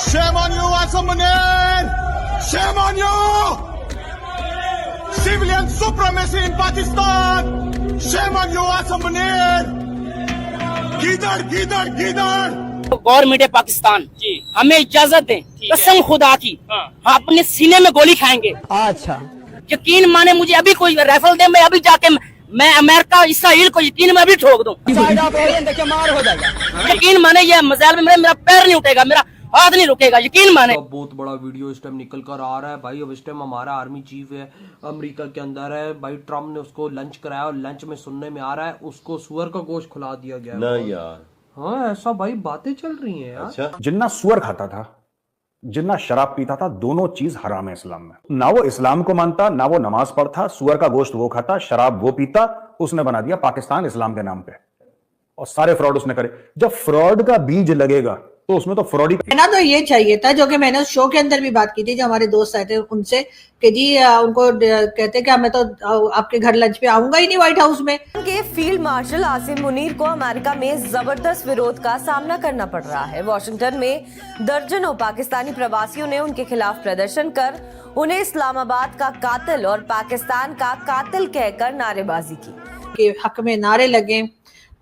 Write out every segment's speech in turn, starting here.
Shame on you, Asamunir! Shame on you! Civilian supremacy in Pakistan! Shame on you, Asamunir! Gidar, gidar, gidar! Government है पाकिस्तान जी, हमें इजाजत दें कसम खुदा की, हाँ अपने सीने में गोली खाएंगे। अच्छा यकीन माने मुझे अभी कोई राइफल दे, मैं अभी जाके मैं अमेरिका इसराइल को यकीन में अभी ठोक दूं। मार हो जाएगा। यकीन माने ये मजाल में मेरा पैर नहीं उठेगा, मेरा हाथ नहीं रुकेगा, यकीन माने। बहुत बड़ा वीडियो इस टाइम निकल कर आ रहा है भाई। अब इस टाइम हमारा आर्मी चीफ है अमेरिका के अंदर है भाई। ट्रम्प ने उसको लंच कराया और लंच में सुनने में आ रहा है उसको सुअर का गोश्त खिला दिया गया। ना यार, हाँ ऐसा भाई बातें चल रही हैं यार। अच्छा जिन्ना सुअर खाता था, जिन्ना शराब पीता था, दोनों चीज हराम है इस्लाम में। ना वो इस्लाम को मानता, ना वो नमाज पढ़ता, सुअर का गोश्त वो खाता, शराब वो पीता, उसने बना दिया पाकिस्तान इस्लाम के नाम पे और सारे फ्रॉड उसने करे। जब फ्रॉड का बीज लगेगा तो उसमें तो फ्रॉड ही कहना तो ये चाहिए था, जो कि मैंने उस शो के अंदर भी बात की थी, जो हमारे दोस्त आए थे उनसे कि जी उनको कहते कि मैं तो आपके घर लंच पे आऊंगा ही नहीं व्हाइट हाउस में। के फील्ड मार्शल आसिम मुनीर को अमेरिका में जबरदस्त विरोध का सामना करना पड़ रहा है। वॉशिंगटन में दर्जनों पाकिस्तानी प्रवासियों ने उनके खिलाफ प्रदर्शन कर उन्हें इस्लामाबाद का कातिल और पाकिस्तान का कातिल कहकर नारेबाजी की। के हक में नारे लगे।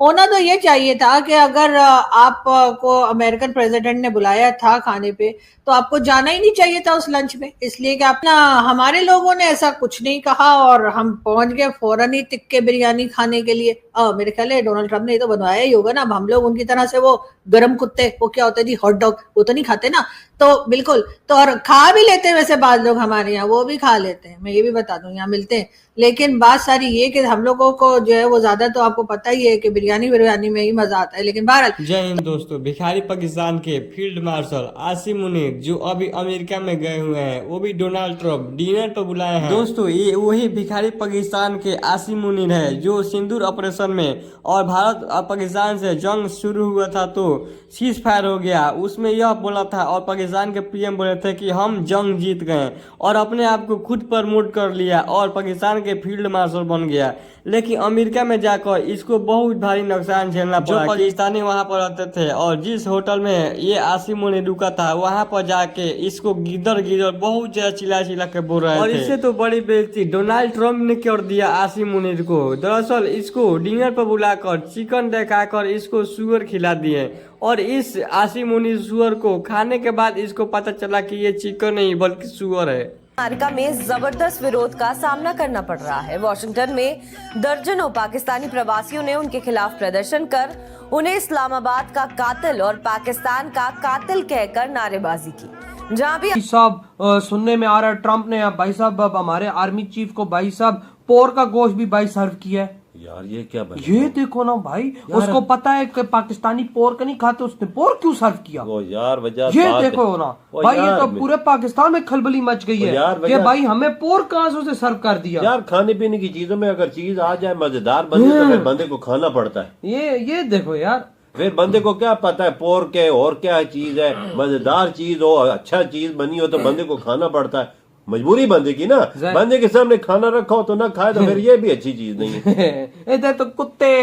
होना तो ये चाहिए था कि अगर आपको अमेरिकन प्रेसिडेंट ने बुलाया था खाने पे तो आपको जाना ही नहीं चाहिए था उस लंच में, इसलिए कि अपना हमारे लोगों ने ऐसा कुछ नहीं कहा और हम पहुंच गए फौरन ही टिक्के बिरयानी खाने के लिए। मेरे ख्याल है डोनाल्ड ट्रम्प ने ये तो बनवाया ही होगा ना। अब हम लोग उनकी तरह से वो गरम कुत्ते, वो क्या होते जी हॉट डॉग, वो तो नहीं खाते ना। तो बिल्कुल, तो और खा भी लेते हैं वैसे बाद लोग हमारे यहाँ, वो भी खा लेते हैं, मैं ये भी बता दूं, यहाँ मिलते हैं। लेकिन बात सारी ये कि हम लोगों को जो है वो ज्यादा तो आपको पता ही है कि बिरयानी में ही मजा आता है। लेकिन बहरहाल जय हिंद दोस्तों। भिखारी पाकिस्तान के फील्ड मार्शल आसिम मुनीर जो अभी अमेरिका में गए हुए हैं, वो भी डोनाल्ड ट्रम्प डिनर पर बुलाए हैं। दोस्तों ये वही भिखारी पाकिस्तान के आसिम मुनीर है जो सिंदूर ऑपरेशन में और भारत और पाकिस्तान से जंग शुरू हुआ था तो सीज फायर हो गया, उसमें यह बोला था और पाकिस्तान के पीएम बोले थे कि हम जंग जीत गए और अपने आप को खुद प्रमोट कर लिया और पाकिस्तान के फील्ड मार्शल बन गया। लेकिन अमेरिका में जाकर इसको बहुत भारी नुकसान झेलना पड़ा। जो पाकिस्तानी वहां पर रहते थे और जिस होटल में ये आसिम मुनीर रुका था वहां पर जाके इसको गिदर बहुत ज्यादा चिल्ला के बोल रहे थे। और इससे तो बड़ी बेइज्जती डोनाल्ड ट्रम्प ने कर दिया आसिम मुनीर को। दरअसल इसको डिनर पर बुलाकर चिकन दिखाकर इसको सुअर खिला दिए और इस आसिम मुनीर सुअर को खाने के बाद इसको पता चला कि ये चिकन नहीं बल्कि सुअर है। अमेरिका में जबरदस्त विरोध का सामना करना पड़ रहा है। वॉशिंगटन में दर्जनों पाकिस्तानी प्रवासियों ने उनके खिलाफ प्रदर्शन कर उन्हें इस्लामाबाद का कातिल और पाकिस्तान का कातिल कहकर नारेबाजी की। जहां भी साहब सुनने में आ रहा है ट्रम्प ने भाई साहब अब हमारे आर्मी चीफ को भाई साहब पोर का गोश्त भी भाई सर्व किया है। यार ये क्या बना? ये देखो ना भाई, उसको पता है कि पाकिस्तानी पोर्क नहीं खाते, उसने पोर्क क्यों सर्व किया? वो यार वजह ये देखो ना भाई, ये तो पूरे पाकिस्तान में खलबली मच गई है कि भाई हमें पोर्क कहां से सर्व कर दिया। यार खाने पीने की चीजों में अगर चीज आ जाए मजेदार बने तो फिर बंदे को खाना पड़ता है। ये देखो यार, फिर बंदे को क्या पता है पोर्क है और क्या चीज है, मजेदार चीज हो, अच्छा चीज बनी हो तो बंदे को खाना पड़ता है। मजबूरी बंदे की ना, बंदे के सामने खाना रखा हो तो ना खाए तो फिर ये भी अच्छी चीज नहीं है। इधर तो कुत्ते,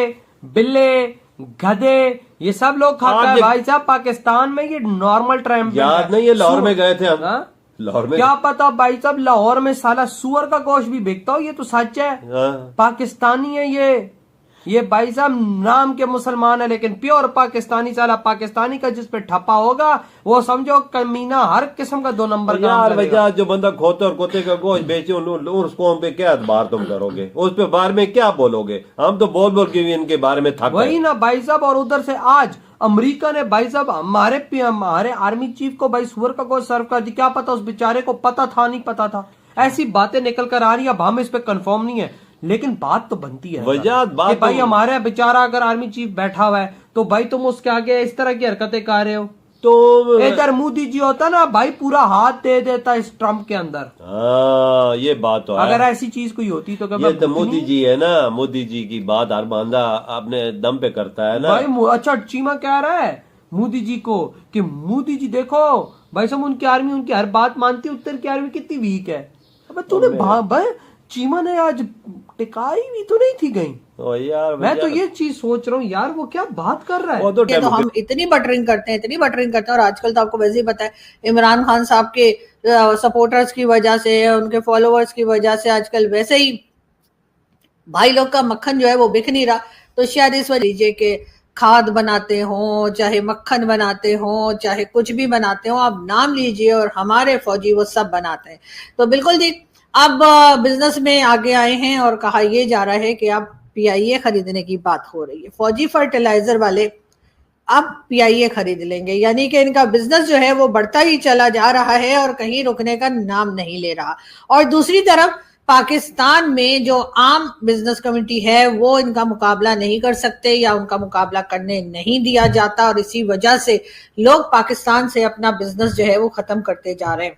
बिल्ले, गधे ये सब लोग खाते हैं भाई साहब। पाकिस्तान में ये नॉर्मल ट्रेंड याद नहीं है, लाहौर में गए थे हम। लाहौर में क्या पता भाई साहब, लाहौर में साला सुअर का गोश्त भी बिकता हो, ये तो सच है। पाकिस्तानी है ये भाई साहब नाम के मुसलमान है लेकिन प्योर पाकिस्तानी। साला पाकिस्तानी का जिस पे ठप्पा होगा वो समझो कमीना हर किस्म का 2 नंबर का। यार वजह जो बंदा खोते और कुत्ते का गोश्त बेचे उसको हम पे क्या बार तुम करोगे, उस पे बारे में क्या बोलोगे? हम तो बोल बोल के भी इनके बारे में थक वही ना भाई साहब। और उधर से आज अमेरिका ने भाई साहब हमारे आर्मी चीफ को भाई सुअर का गोश्त सर्व कर दी। क्या पता उस बेचारे को पता था नहीं पता था, ऐसी बातें निकल कर आ रही है। अब हम इस पे कंफर्म नहीं है लेकिन बात तो बनती है वजह बात कि भाई हमारे बेचारा अगर आर्मी चीफ बैठा हुआ है तो भाई तुम उसके आगे इस तरह की हरकतें कर रहे हो। तो इधर मोदी जी होता ना भाई पूरा हाथ दे देता इस ट्रम्प के अंदर। ये बात तो अगर ऐसी चीज कोई होती तो ये तो मोदी जी है ना, मोदी जी की बात हर बंदा अपने दम पे करता है ना भाई। अच्छा चीमा कह रहा है मोदी जी को कि मोदी जी देखो भाई साहब उनकी आर्मी उनकी हर बात मानती है, उत्तर की आर्मी कितनी वीक है। अब तूने चीमा ने आज टिकाई भी तो नहीं थी कहीं। ओ यार मैं तो ये चीज सोच रहा हूँ यार, वो क्या बात कर रहा है। वो तो ये तो हम इतनी बटरिंग करते हैं और आजकल तो आपको वैसे ही पता है इमरान खान साहब के सपोर्टर्स की वजह से, उनके फॉलोअर्स की वजह से आजकल वैसे ही भाई लोग का मक्खन जो है वो बिक नहीं रहा। तो शायद इस वजह लीजिए कि खाद बनाते हो, चाहे मक्खन बनाते हो, चाहे कुछ भी बनाते हो, आप नाम लीजिए, और हमारे फौजी वो सब बनाते हैं। तो बिल्कुल जी, अब बिजनेस में आगे आए हैं और कहा यह जा रहा है कि अब PIA खरीदने की बात हो रही है। फौजी फर्टिलाइजर वाले अब PIA खरीद लेंगे, यानी कि इनका बिजनेस जो है वो बढ़ता ही चला जा रहा है और कहीं रुकने का नाम नहीं ले रहा। और दूसरी तरफ पाकिस्तान में जो आम बिजनेस कम्युनिटी है वो इनका मुकाबला नहीं कर सकते या उनका मुकाबला करने नहीं दिया जाता, और इसी वजह से लोग पाकिस्तान से अपना बिजनेस जो है वो खत्म करते जा रहे हैं।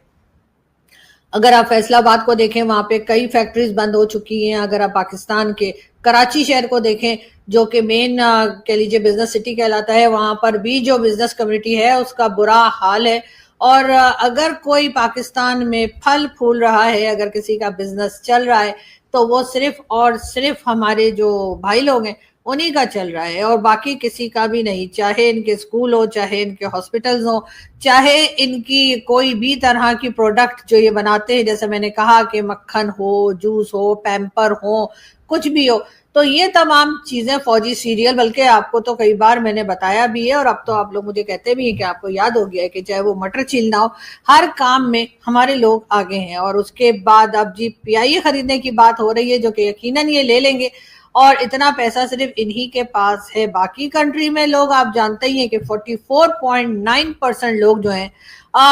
अगर आप फैसलाबाद को देखें, वहां पे कई फैक्ट्रीज बंद हो चुकी हैं। अगर आप पाकिस्तान के कराची शहर को देखें, जो कि मेन कह लीजिए बिजनेस सिटी कहलाता है, वहां पर भी जो बिजनेस कम्युनिटी है उसका बुरा हाल है। और अगर कोई पाकिस्तान में फल फूल रहा है, अगर किसी का बिजनेस चल रहा है, तो वो सिर्फ और सिर्फ हमारे जो भाई लोग हैं उन्हीं का चल रहा है, और बाकी किसी का भी नहीं। चाहे इनके स्कूल हो, चाहे इनके हॉस्पिटल्स हो, चाहे इनकी कोई भी तरह की प्रोडक्ट जो ये बनाते हैं, जैसे मैंने कहा कि मक्खन हो, जूस हो, पैम्पर हो, कुछ भी हो, तो ये तमाम चीजें फौजी सीरियल, बल्कि आपको तो कई बार मैंने बताया भी है और अब तो आप लोग मुझे कहते भी हैं कि आपको याद हो गया है कि चाहे वो मटर छीलना हो, हर काम में हमारे लोग आगे हैं। और उसके बाद अब जी PIA खरीदने की बात हो रही है, जो कि यकीनन ये ले लेंगे, और इतना पैसा सिर्फ इन्हीं के पास है। बाकी कंट्री में लोग आप जानते ही हैं कि 44.9% लोग जो हैं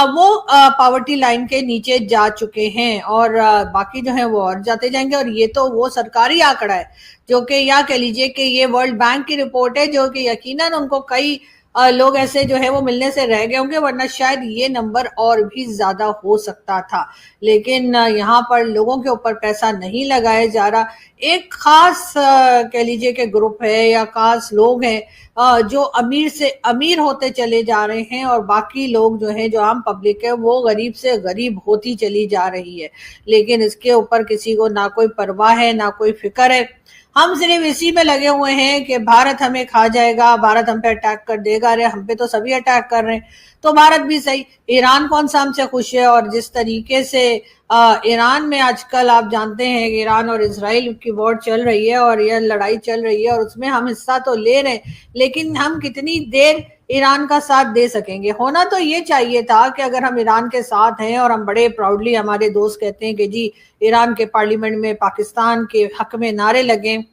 वो पॉवर्टी लाइन के नीचे जा चुके हैं, और बाकी जो है वो और जाते जाएंगे। और ये तो वो सरकारी आंकड़ा है, जो कि या कह लीजिए कि ये वर्ल्ड बैंक की रिपोर्ट है, जो कि यकीनन उनको कई लोग ऐसे जो है वो मिलने से रह गए होंगे, वरना शायद ये नंबर और भी ज्यादा हो सकता था। लेकिन यहाँ पर लोगों के ऊपर पैसा नहीं लगाया जा रहा। एक खास कह लीजिए कि ग्रुप है या खास लोग हैं जो अमीर से अमीर होते चले जा रहे हैं, और बाकी लोग जो है, जो आम पब्लिक है, वो गरीब से गरीब होती चली जा रही है। लेकिन इसके ऊपर किसी को ना कोई परवाह है, ना कोई फिक्र है। हम सिर्फ इसी में लगे हुए हैं कि भारत हमें खा जाएगा, भारत हम पे अटैक कर देगा। अरे हम पे तो सभी अटैक कर रहे हैं, तो भारत भी सही, ईरान कौन सा हमसे खुश है। और जिस तरीके से ईरान में आजकल आप जानते हैं कि ईरान और इजराइल की वॉर चल रही है और यह लड़ाई चल रही है, और उसमें हम हिस्सा तो ले रहे हैं, लेकिन हम कितनी देर ईरान का साथ दे सकेंगे। होना तो ये चाहिए था कि अगर हम ईरान के साथ हैं, और हम बड़े प्राउडली हमारे दोस्त कहते हैं कि जी ईरान के पार्लियामेंट में पाकिस्तान के हक में नारे लगे,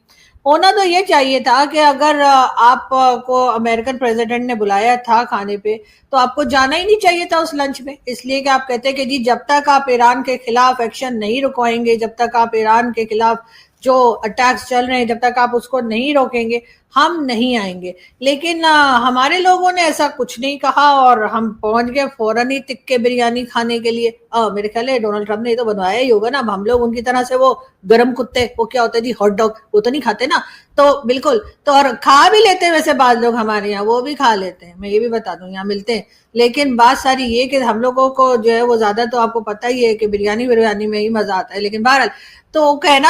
होना तो ये चाहिए था कि अगर आपको अमेरिकन प्रेसिडेंट ने बुलाया था खाने पे, तो आपको जाना ही नहीं चाहिए था उस लंच में। इसलिए कि आप कहते हैं कि जी जब तक आप ईरान के खिलाफ एक्शन नहीं रुकवाएंगे, जब तक आप ईरान के खिलाफ जो अटैक्स चल रहे हैं, जब तक आप उसको नहीं रोकेंगे, हम नहीं आएंगे। लेकिन हमारे लोगों ने ऐसा कुछ नहीं कहा, और हम पहुंच गए फौरन ही टिक्के बिरयानी खाने के लिए। मेरे ख्याल है डोनाल्ड ट्रम्प ने तो बनवाया ही होगा ना। अब हम लोग उनकी तरह से वो गरम कुत्ते, वो क्या होते हैं जी, हॉट डॉग, वो तो नहीं खाते ना। तो बिल्कुल, तो और खा भी लेते हैं वैसे बाद लोग हमारे यहाँ, वो भी खा लेते हैं, मैं ये भी बता दूं, यहाँ मिलते हैं। लेकिन बात सारी ये कि हम लोगों को जो है वो ज्यादा, तो आपको पता ही है कि बिरयानी में ही मजा आता है। लेकिन बहरहाल तो कहना